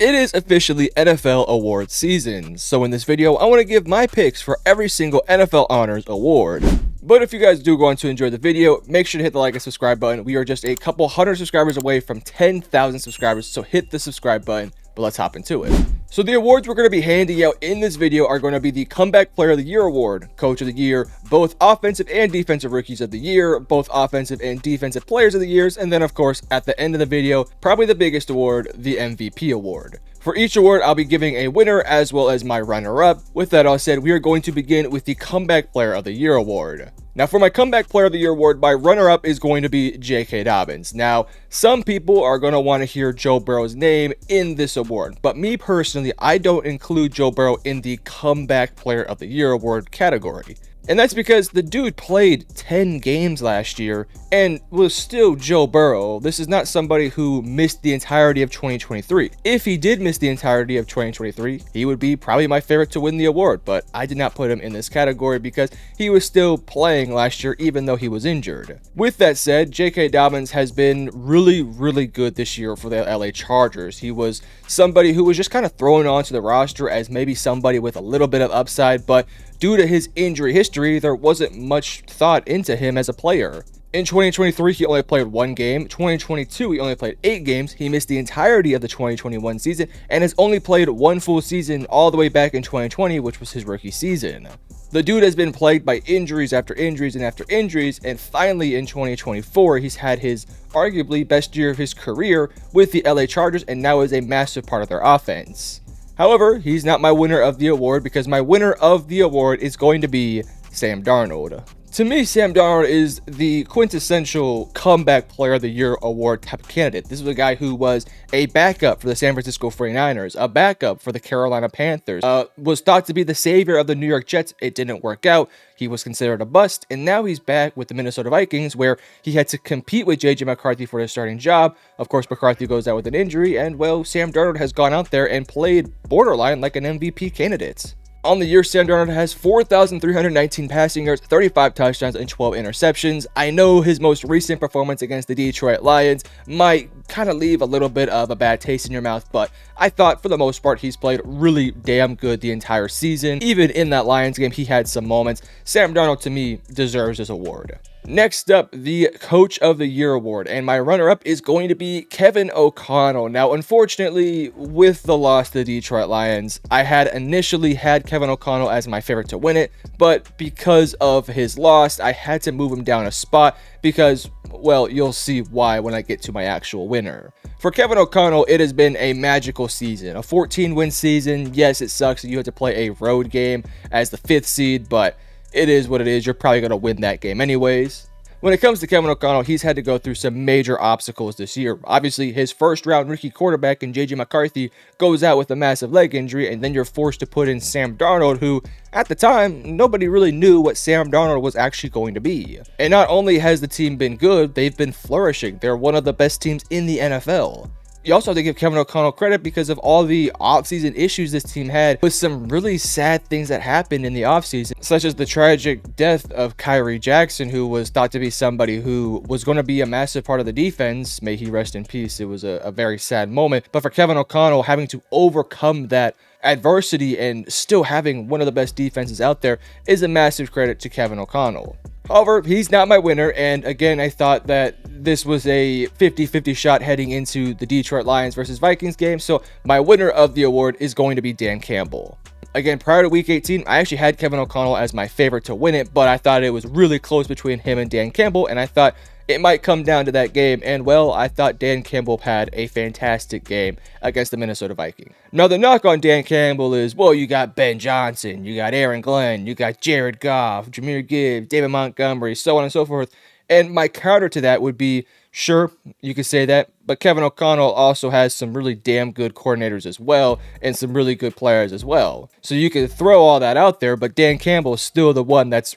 It is officially NFL awards season, so in this video, I want to give my picks for every single NFL Honors award. But if you guys do go on to enjoy the video, make sure to hit the like and subscribe button. We are just a couple hundred subscribers away from 10,000 subscribers, so hit the subscribe button, but let's hop into it. So the awards we're going to be handing out in this video are going to be the Comeback Player of the Year Award, Coach of the Year, both Offensive and Defensive Rookies of the Year, both Offensive and Defensive Players of the Years, and then of course, at the end of the video, probably the biggest award, the MVP Award. For each award, I'll be giving a winner as well as my runner-up. With that all said, we are going to begin with the Comeback Player of the Year Award. Now, for my Comeback Player of the Year award, my runner-up is going to be J.K. Dobbins. Now, some people are going to want to hear Joe Burrow's name in this award, but me personally, I don't include Joe Burrow in the Comeback Player of the Year award category. And that's because the dude played 10 games last year and was still Joe Burrow. This is not somebody who missed the entirety of 2023. If he did miss the entirety of 2023, he would be probably my favorite to win the award, but I did not put him in this category because he was still playing last year even though he was injured. With that said, J.K. Dobbins has been really good this year for the LA Chargers. He was somebody who was just kind of thrown onto the roster as maybe somebody with a little bit of upside, but due to his injury history, there wasn't much thought into him as a player. In 2023, he only played 1 game. 2022, he only played 8 games. He missed the entirety of the 2021 season and has only played 1 full season all the way back in 2020, which was his rookie season. The dude has been plagued by injuries after injuries and after injuries, and finally in 2024, he's had his arguably best year of his career with the LA Chargers and now is a massive part of their offense. However, he's not my winner of the award because my winner of the award is going to be Sam Darnold. To me, Sam Darnold is the quintessential Comeback Player of the Year award type of candidate. This is a guy who was a backup for the San Francisco 49ers, a backup for the Carolina Panthers, was thought to be the savior of the New York Jets. It didn't work out. He was considered a bust, and now he's back with the Minnesota Vikings, where he had to compete with J.J. McCarthy for the starting job. Of course, McCarthy goes out with an injury, and well, Sam Darnold has gone out there and played borderline like an MVP candidate. On the year, Sam Darnold has 4,319 passing yards, 35 touchdowns, and 12 interceptions. I know his most recent performance against the Detroit Lions might kind of leave a little bit of a bad taste in your mouth, but I thought for the most part he's played really damn good the entire season. Even in that Lions game, he had some moments. Sam Darnold, to me, deserves this award. Next up, the Coach of the Year award, and my runner-up is going to be Kevin O'Connell. Now, unfortunately, with the loss to the Detroit Lions, I had initially had Kevin O'Connell as my favorite to win it, but because of his loss, I had to move him down a spot because, well, you'll see why when I get to my actual winner. For Kevin O'Connell, it has been a magical season, a 14-win season. Yes, it sucks that you have to play a road game as the 5th seed, but it is what it is. You're probably going to win that game anyways. When it comes to Kevin O'Connell, he's had to go through some major obstacles this year. Obviously, his first-round rookie quarterback in J.J. McCarthy goes out with a massive leg injury, and then you're forced to put in Sam Darnold, who, at the time, nobody really knew what Sam Darnold was actually going to be. And not only has the team been good, they've been flourishing. They're one of the best teams in the NFL. You also have to give Kevin O'Connell credit because of all the offseason issues this team had with some really sad things that happened in the offseason, such as the tragic death of Kyrie Jackson, who was thought to be somebody who was going to be a massive part of the defense. May he rest in peace. It was a very sad moment. But for Kevin O'Connell, having to overcome that adversity and still having one of the best defenses out there is a massive credit to Kevin O'Connell. However, he's not my winner, and again, I thought that this was a 50-50 shot heading into the Detroit Lions versus Vikings game, so my winner of the award is going to be Dan Campbell. Again, prior to Week 18, I actually had Kevin O'Connell as my favorite to win it, but I thought it was really close between him and Dan Campbell, and I thought it might come down to that game, and well, I thought Dan Campbell had a fantastic game against the Minnesota Vikings. Now, the knock on Dan Campbell is, well, you got Ben Johnson, you got Aaron Glenn, you got Jared Goff, Jahmyr Gibbs, David Montgomery, so on and so forth. And my counter to that would be, sure, you could say that, but Kevin O'Connell also has some really damn good coordinators as well, and some really good players as well. So you could throw all that out there, but Dan Campbell is still the one that's,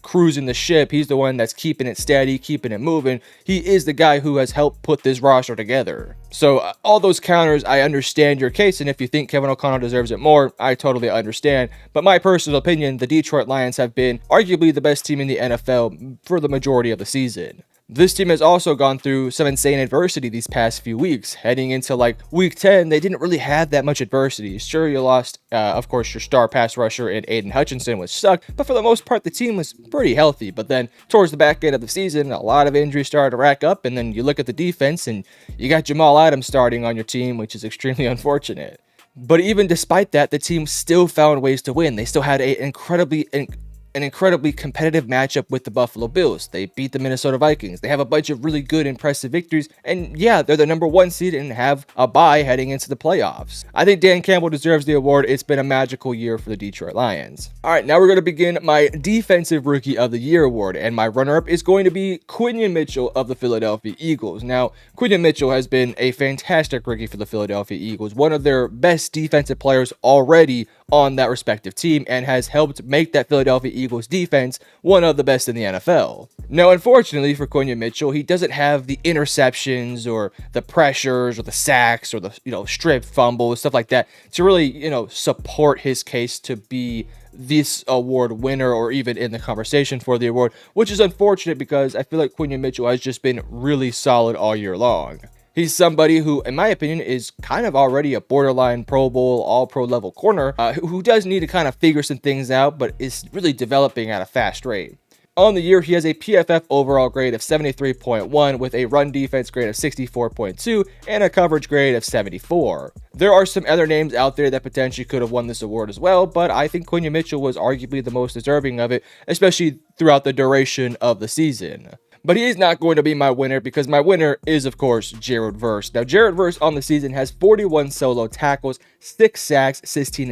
cruising the ship. He's the one that's keeping it steady, keeping it moving. He is the guy who has helped put this roster together. So all those counters, I understand your case, and if you think Kevin O'Connell deserves it more, I totally understand. But my personal opinion, the Detroit Lions have been arguably the best team in the NFL for the majority of the season. This team has also gone through some insane adversity these past few weeks. Heading into like week 10, they didn't really have that much adversity. Sure, you lost, of course, your star pass rusher in Aiden Hutchinson, which sucked, but for the most part, the team was pretty healthy. But then towards the back end of the season, a lot of injuries started to rack up, and then you look at the defense, and you got Jamal Adams starting on your team, which is extremely unfortunate. But even despite that, the team still found ways to win. They still had an incredibly competitive matchup with the Buffalo Bills. They beat the Minnesota Vikings. They have a bunch of really good, impressive victories. And yeah, they're the #1 seed and have a bye heading into the playoffs. I think Dan Campbell deserves the award. It's been a magical year for the Detroit Lions. All right, now we're going to begin my Defensive Rookie of the Year award. And my runner-up is going to be Quinyon Mitchell of the Philadelphia Eagles. Now, Quinyon Mitchell has been a fantastic rookie for the Philadelphia Eagles, one of their best defensive players already on that respective team, and has helped make that Philadelphia Eagles defense one of the best in the NFL. Now, unfortunately for Quinyon Mitchell, he doesn't have the interceptions or the pressures or the sacks or the strip fumbles, stuff like that to really support his case to be this award winner or even in the conversation for the award, which is unfortunate because I feel like Quinyon Mitchell has just been really solid all year long. He's somebody who, in my opinion, is kind of already a borderline Pro Bowl, all-pro level corner, who does need to kind of figure some things out, but is really developing at a fast rate. On the year, he has a PFF overall grade of 73.1 with a run defense grade of 64.2 and a coverage grade of 74. There are some other names out there that potentially could have won this award as well, but I think Quinyon Mitchell was arguably the most deserving of it, especially throughout the duration of the season. But he is not going to be my winner because my winner is, of course, Jared Verse. Now, Jared Verse on the season has 41 solo tackles, 6 sacks, 16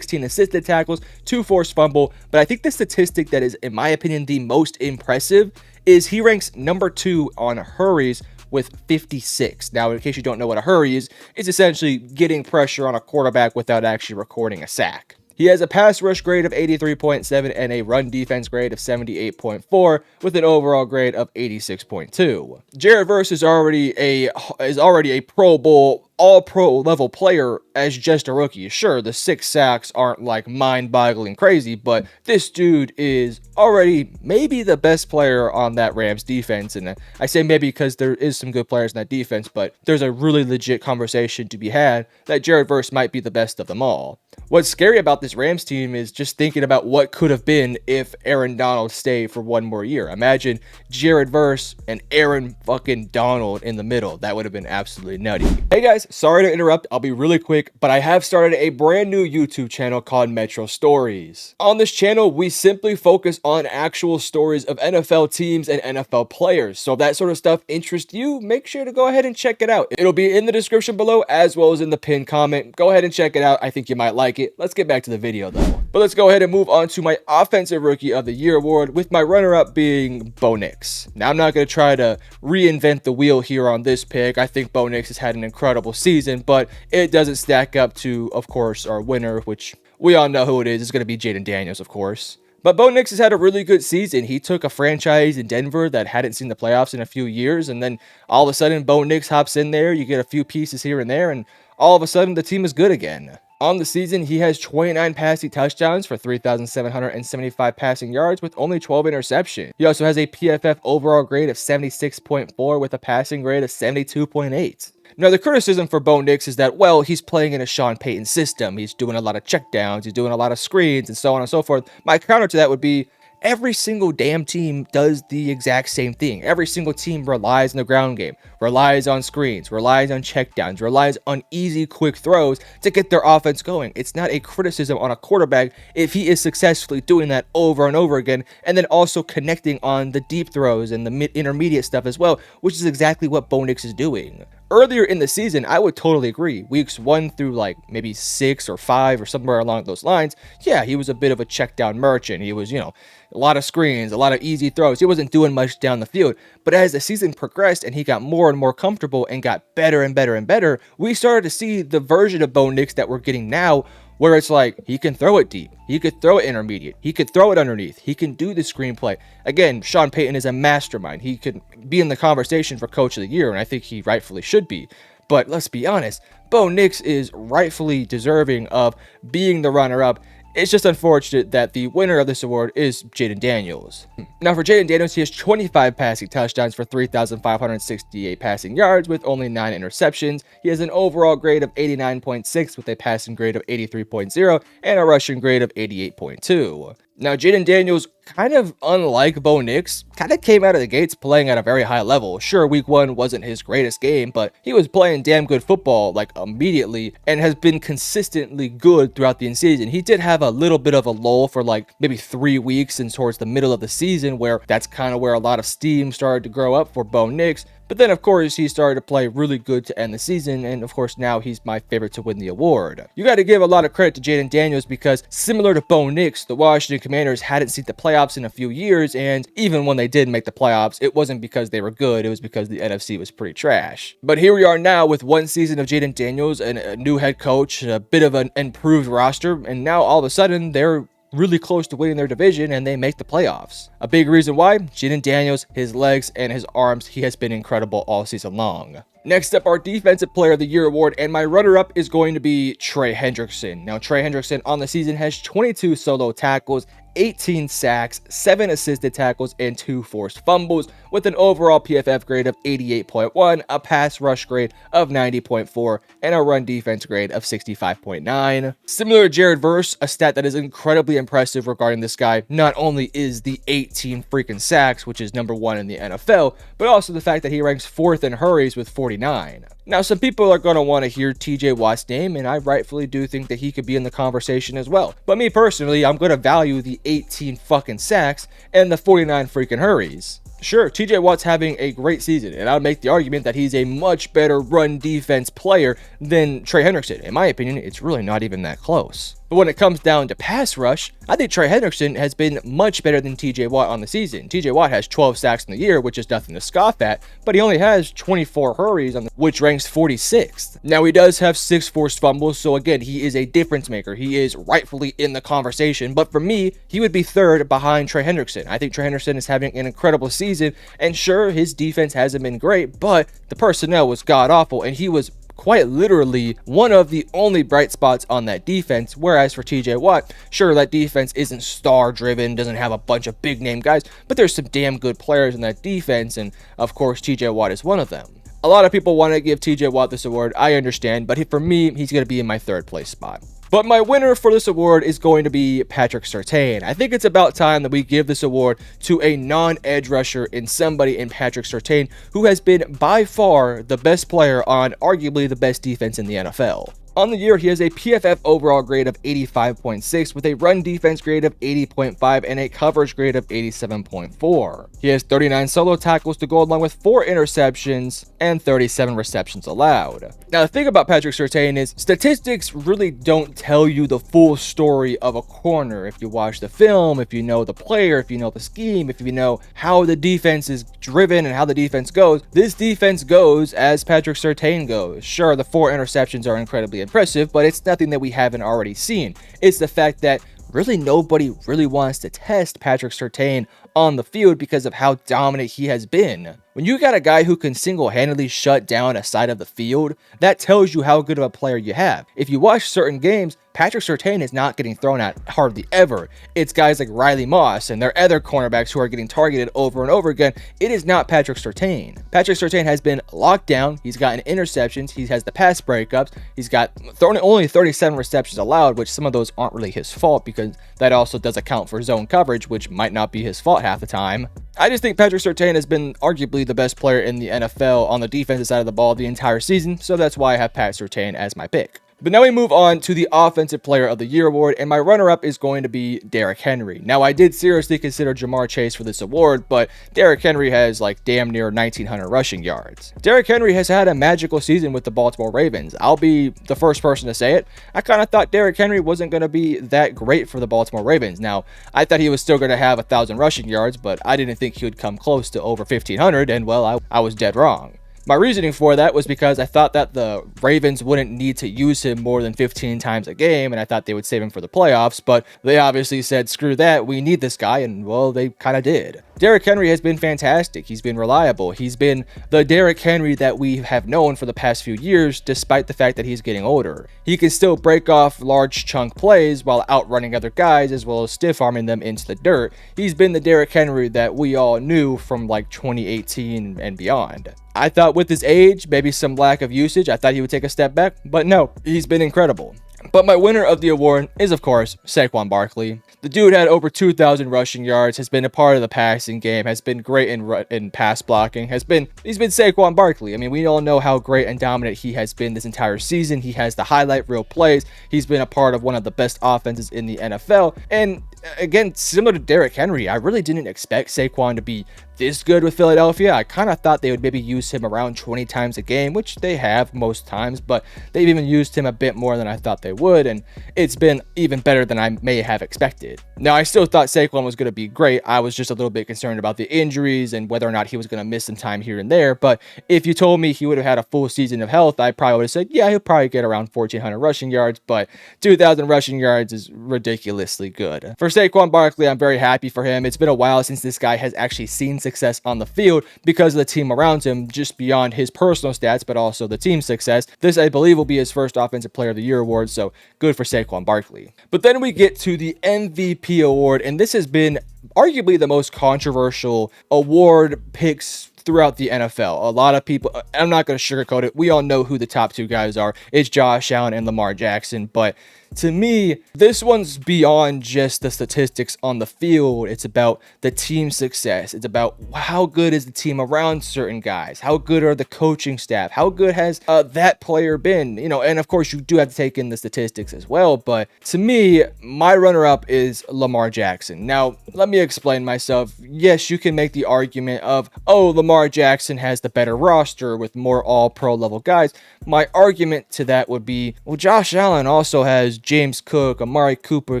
assisted tackles, 2 forced fumble. But I think the statistic that is, in my opinion, the most impressive is he ranks #2 on hurries with 56. Now, in case you don't know what a hurry is, it's essentially getting pressure on a quarterback without actually recording a sack. He has a pass rush grade of 83.7 and a run defense grade of 78.4 with an overall grade of 86.2. Jared Verse is already a Pro Bowl, all-pro level player as just a rookie. Sure, the 6 sacks aren't like mind-boggling crazy, but this dude is already maybe the best player on that Rams defense. And I say maybe because there is some good players in that defense, but there's a really legit conversation to be had that Jared Verse might be the best of them all. What's scary about this Rams team is just thinking about what could have been if Aaron Donald stayed for one more year. Imagine Jared Verse and Aaron fucking Donald in the middle. That would have been absolutely nutty. Hey guys, sorry to interrupt. I'll be really quick, but I have started a brand new YouTube channel called Metro Stories. On this channel, we simply focus on actual stories of NFL teams and NFL players. So if that sort of stuff interests you, make sure to go ahead and check it out. It'll be in the description below as well as in the pinned comment. Go ahead and check it out. I think you might like it. Let's get back to the video though. But let's go ahead and move on to my Offensive Rookie of the Year award, with my runner-up being Bo Nix. Now, I'm not going to try to reinvent the wheel here on this pick. I think Bo Nix has had an incredible season, but it doesn't stack up to, of course, our winner, which we all know who it is. It's going to be Jaden Daniels, of course. But Bo Nix has had a really good season. He took a franchise in Denver that hadn't seen the playoffs in a few years, and then all of a sudden, Bo Nix hops in there. You get a few pieces here and there, and all of a sudden, the team is good again. On the season, he has 29 passing touchdowns for 3,775 passing yards with only 12 interceptions. He also has a PFF overall grade of 76.4 with a passing grade of 72.8. Now, the criticism for Bo Nix is that, well, he's playing in a Sean Payton system. He's doing a lot of checkdowns, he's doing a lot of screens, and so on and so forth. My counter to that would be, every single damn team does the exact same thing. Every single team relies on the ground game, relies on screens, relies on checkdowns, relies on easy, quick throws to get their offense going. It's not a criticism on a quarterback if he is successfully doing that over and over again, and then also connecting on the deep throws and the intermediate stuff as well, which is exactly what Bo Nix is doing. Earlier in the season, I would totally agree. Weeks 1 through like maybe 6 or 5 or somewhere along those lines, yeah, he was a bit of a check down merchant. He was, a lot of screens, a lot of easy throws. He wasn't doing much down the field. But as the season progressed and he got more and more comfortable and got better and better and better, we started to see the version of Bo Nix that we're getting now, where it's like he can throw it deep, he could throw it intermediate, he could throw it underneath, he can do the screenplay. Again, Sean Payton is a mastermind. He could be in the conversation for Coach of the Year, and I think he rightfully should be. But let's be honest, Bo Nix is rightfully deserving of being the runner-up, It's just unfortunate that the winner of this award is Jayden Daniels. Now for Jayden Daniels, he has 25 passing touchdowns for 3,568 passing yards with only 9 interceptions. He has an overall grade of 89.6 with a passing grade of 83.0 and a rushing grade of 88.2. Now, Jayden Daniels, kind of unlike Bo Nix, kind of came out of the gates playing at a very high level. Sure, week 1 wasn't his greatest game, but he was playing damn good football, like, immediately, and has been consistently good throughout the season. He did have a little bit of a lull for, like, maybe 3 weeks and towards the middle of the season, where that's kind of where a lot of steam started to grow up for Bo Nix. But then, of course, he started to play really good to end the season, and of course, now he's my favorite to win the award. You got to give a lot of credit to Jayden Daniels because, similar to Bo Nix, the Washington Commanders hadn't seen the playoffs in a few years, and even when they did make the playoffs, it wasn't because they were good, it was because the NFC was pretty trash. But here we are now with 1 season of Jayden Daniels and a new head coach, a bit of an improved roster, and now all of a sudden, they're really close to winning their division and they make the playoffs. A big reason why, Jayden Daniels, his legs and his arms, he has been incredible all season long. Next up, our Defensive Player of the Year award, and my runner-up is going to be Trey Hendrickson. Now, Trey Hendrickson on the season has 22 solo tackles, 18 sacks, 7 assisted tackles, and 2 forced fumbles, with an overall PFF grade of 88.1, a pass rush grade of 90.4, and a run defense grade of 65.9. Similar to Jared Verse, a stat that is incredibly impressive regarding this guy, not only is the 18 freaking sacks, which is number 1 in the NFL, but also the fact that he ranks 4th in hurries with 49. Now, some people are going to want to hear TJ Watt's name, and I rightfully do think that he could be in the conversation as well. But me personally, I'm going to value the 18 fucking sacks and the 49 freaking hurries. Sure, TJ Watt's having a great season, and I'll make the argument that he's a much better run defense player than Trey Hendrickson. In my opinion, it's really not even that close. But when it comes down to pass rush, I think Trey Hendrickson has been much better than TJ Watt on the season. TJ Watt has 12 sacks in the year, which is nothing to scoff at, but he only has 24 hurries, which ranks 46th. Now, he does have 6 forced fumbles, so again, he is a difference maker. He is rightfully in the conversation, but for me, he would be 3rd behind Trey Hendrickson. I think Trey Hendrickson is having an incredible season, and sure, his defense hasn't been great, but the personnel was god-awful, and he was quite literally one of the only bright spots on that defense, whereas for TJ Watt, sure, that defense isn't star-driven, doesn't have a bunch of big-name guys, but there's some damn good players in that defense, and of course, TJ Watt is one of them. A lot of people want to give TJ Watt this award, I understand, but for me, he's going to be in my 3rd place spot. But my winner for this award is going to be Patrick Surtain. I think it's about time that we give this award to a non-edge rusher in somebody in Patrick Surtain, who has been by far the best player on arguably the best defense in the NFL. On the year, he has a PFF overall grade of 85.6 with a run defense grade of 80.5 and a coverage grade of 87.4. He has 39 solo tackles to go along with 4 interceptions and 37 receptions allowed. Now, the thing about Patrick Surtain is statistics really don't tell you the full story of a corner. If you watch the film, if you know the player, if you know the scheme, if you know how the defense is driven and how the defense goes, this defense goes as Patrick Surtain goes. Sure, the 4 interceptions are incredibly impressive, but it's nothing that we haven't already seen. It's the fact that really nobody really wants to test Patrick Surtain on the field because of how dominant he has been. When you got a guy who can single-handedly shut down a side of the field, that tells you how good of a player you have. If you watch certain games, Patrick Surtain is not getting thrown at hardly ever. It's guys like Riley Moss and their other cornerbacks who are getting targeted over and over again. It is not Patrick Surtain. Patrick Surtain has been locked down. He's gotten interceptions. He has the pass breakups. He's got only 37 receptions allowed, which some of those aren't really his fault because that also does account for zone coverage, which might not be his fault half the time. I just think Patrick Surtain has been arguably the best player in the NFL on the defensive side of the ball the entire season, so that's why I have Pat Surtain as my pick. But now we move on to the Offensive Player of the Year award, and my runner-up is going to be Derrick Henry. Now, I did seriously consider Jamar Chase for this award, but Derrick Henry has like damn near 1,900 rushing yards. Derrick Henry has had a magical season with the Baltimore Ravens. I'll be the first person to say it. I kind of thought Derrick Henry wasn't going to be that great for the Baltimore Ravens. Now, I thought he was still going to have 1,000 rushing yards, but I didn't think he would come close to over 1,500, and well, I was dead wrong. My reasoning for that was because I thought that the Ravens wouldn't need to use him more than 15 times a game, and I thought they would save him for the playoffs, but they obviously said, screw that, we need this guy, and well, they kind of did. Derrick Henry has been fantastic. He's been reliable. He's been the Derrick Henry that we have known for the past few years, despite the fact that he's getting older. He can still break off large chunk plays while outrunning other guys, as well as stiff-arming them into the dirt. He's been the Derrick Henry that we all knew from like 2018 and beyond. I thought with his age, maybe some lack of usage, I thought he would take a step back, but no, he's been incredible. But my winner of the award is, of course, Saquon Barkley. The dude had over 2,000 rushing yards, has been a part of the passing game, has been great in pass blocking, he's been Saquon Barkley. I mean, we all know how great and dominant he has been this entire season. He has the highlight reel plays. He's been a part of one of the best offenses in the NFL. And again, similar to Derrick Henry, I really didn't expect Saquon to be this good with Philadelphia. I kind of thought they would maybe use him around 20 times a game, which they have most times, but they've even used him a bit more than I thought they would, and it's been even better than I may have expected. Now, I still thought Saquon was going to be great. I was just a little bit concerned about the injuries and whether or not he was going to miss some time here and there, but if you told me he would have had a full season of health, I probably would have said, yeah, he'll probably get around 1,400 rushing yards, but 2,000 rushing yards is ridiculously good. For Saquon Barkley, I'm very happy for him. It's been a while since this guy has actually seen success on the field because of the team around him, just beyond his personal stats, but also the team success. This, I believe, will be his first Offensive Player of the Year award, so good for Saquon Barkley. But then we get to the MVP award, and this has been arguably the most controversial award picks throughout the NFL. A lot of people, I'm not going to sugarcoat it, we all know who the top two guys are. It's Josh Allen and Lamar Jackson, but to me, this one's beyond just the statistics on the field. It's about the team success. It's about how good is the team around certain guys? How good are the coaching staff? How good has that player been? You know, and of course, you do have to take in the statistics as well. But to me, my runner-up is Lamar Jackson. Now, let me explain myself. Yes, you can make the argument of, oh, Lamar Jackson has the better roster with more all-pro level guys. My argument to that would be, well, Josh Allen also has James Cook, Amari Cooper,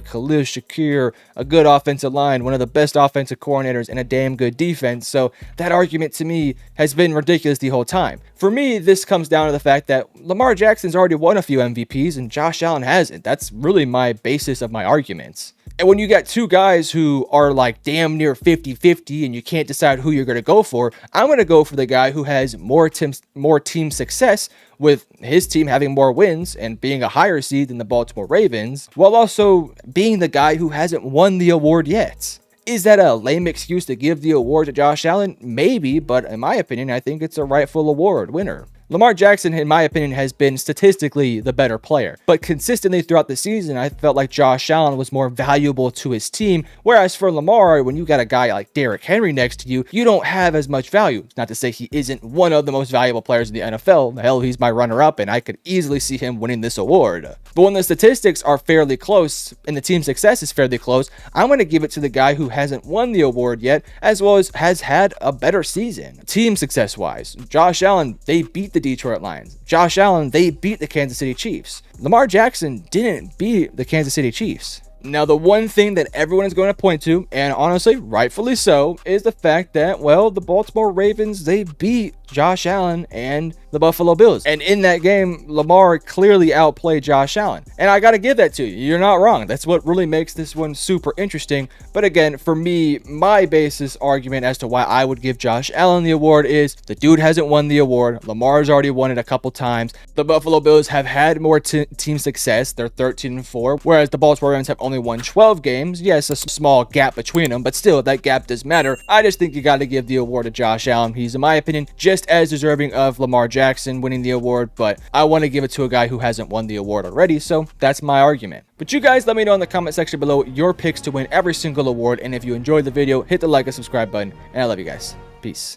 Khalil Shakir, a good offensive line, one of the best offensive coordinators, and a damn good defense. So that argument to me has been ridiculous the whole time. For me, this comes down to the fact that Lamar Jackson's already won a few MVPs and Josh Allen hasn't. That's really my basis of my arguments. And when you got two guys who are like damn near 50-50 and you can't decide who you're going to go for, I'm going to go for the guy who has more team success, with his team having more wins and being a higher seed than the Baltimore Ravens, while also being the guy who hasn't won the award yet. Is that a lame excuse to give the award to Josh Allen? Maybe, but in my opinion, I think it's a rightful award winner. Lamar Jackson, in my opinion, has been statistically the better player, but consistently throughout the season, I felt like Josh Allen was more valuable to his team, whereas for Lamar, when you got a guy like Derrick Henry next to you, you don't have as much value. Not to say he isn't one of the most valuable players in the NFL. Hell, he's my runner-up, and I could easily see him winning this award. But when the statistics are fairly close, and the team success is fairly close, I'm going to give it to the guy who hasn't won the award yet, as well as has had a better season. Team success-wise, Josh Allen, they beat the Detroit Lions. Josh Allen, they beat the Kansas City Chiefs. Lamar Jackson didn't beat the Kansas City Chiefs. Now, the one thing that everyone is going to point to, and honestly, rightfully so, is the fact that, well, the Baltimore Ravens, they beat Josh Allen and the Buffalo Bills. And in that game, Lamar clearly outplayed Josh Allen. And I got to give that to you. You're not wrong. That's what really makes this one super interesting. But again, for me, my basis argument as to why I would give Josh Allen the award is the dude hasn't won the award. Lamar's already won it a couple times. The Buffalo Bills have had more team success. They're 13-4, whereas the Baltimore Ravens have only won 12 games. Yes, a small gap between them, but still, that gap does matter. I just think you got to give the award to Josh Allen. He's, in my opinion, just as deserving of Lamar Jackson winning the award, but I want to give it to a guy who hasn't won the award already, so that's my argument. But you guys let me know in the comment section below your picks to win every single award, and if you enjoyed the video, hit the like and subscribe button, and I love you guys. Peace.